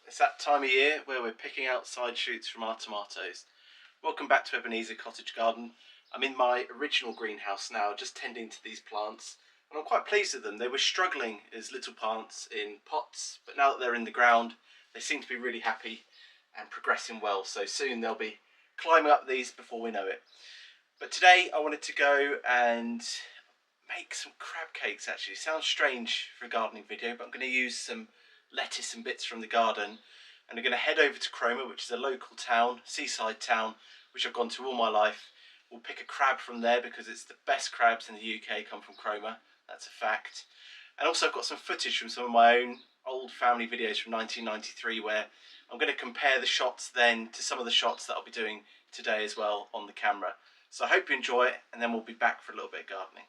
It's that time of year where we're picking outside shoots from our tomatoes. Welcome back to Ebenezer Cottage Garden. I'm in my original greenhouse now, just tending to these plants, and I'm quite pleased with them. They were struggling as little plants in pots, but now that they're in the ground, they seem to be really happy and progressing well, so soon they'll be climbing up these before we know it. But today I wanted to go and make some crab cakes. Actually, sounds strange for a gardening video, but I'm going to use some lettuce and bits from the garden, and I'm going to head over to Cromer, which is a local town, seaside town, which I've gone to all my life. We'll pick a crab from there because it's the best crabs in the UK come from Cromer, that's a fact. And also I've got some footage from some of my own old family videos from 1993 where I'm going to compare the shots then to some of the shots that I'll be doing today as well on the camera. So I hope you enjoy it, and then we'll be back for a little bit of gardening.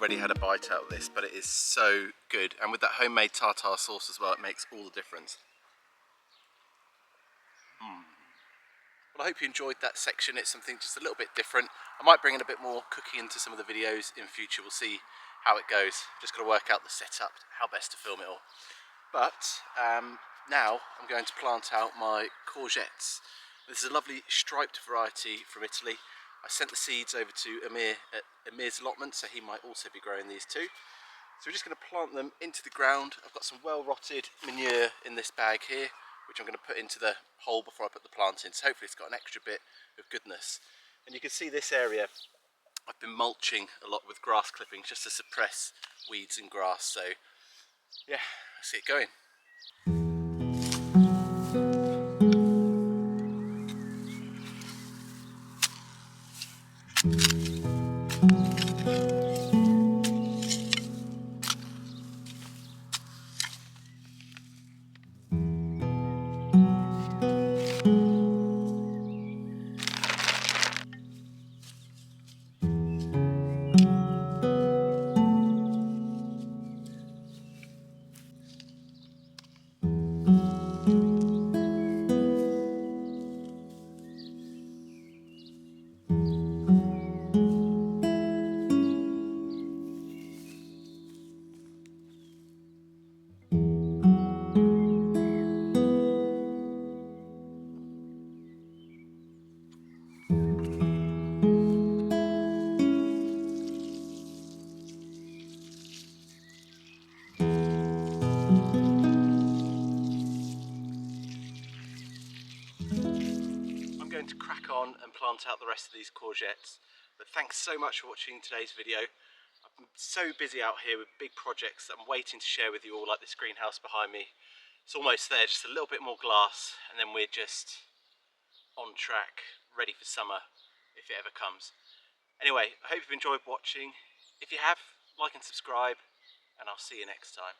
Already had a bite out of this, but it is so good, and with that homemade tartar sauce as well, it makes all the difference. Well, I hope you enjoyed that section. It's something just a little bit different. I might bring in a bit more cooking into some of the videos in future. We'll see how it goes. Just got to work out the setup, how best to film it all. But now I'm going to plant out my courgettes. This is a lovely striped variety from Italy. I sent the seeds over to Amir at Amir's allotment, so he might also be growing these too. So we're just going to plant them into the ground. I've got some well-rotted manure in this bag here, which I'm going to put into the hole before I put the plant in. So hopefully it's got an extra bit of goodness. And you can see this area, I've been mulching a lot with grass clippings just to suppress weeds and grass. So yeah, let's get going. going to crack on and plant out the rest of these courgettes. But thanks so much for watching today's video. I've been so busy out here with big projects that I'm waiting to share with you all, like this greenhouse behind me. It's almost there, just a little bit more glass, and then we're just on track, ready for summer, if it ever comes. Anyway, I hope you've enjoyed watching. If you have, like and subscribe, and I'll see you next time.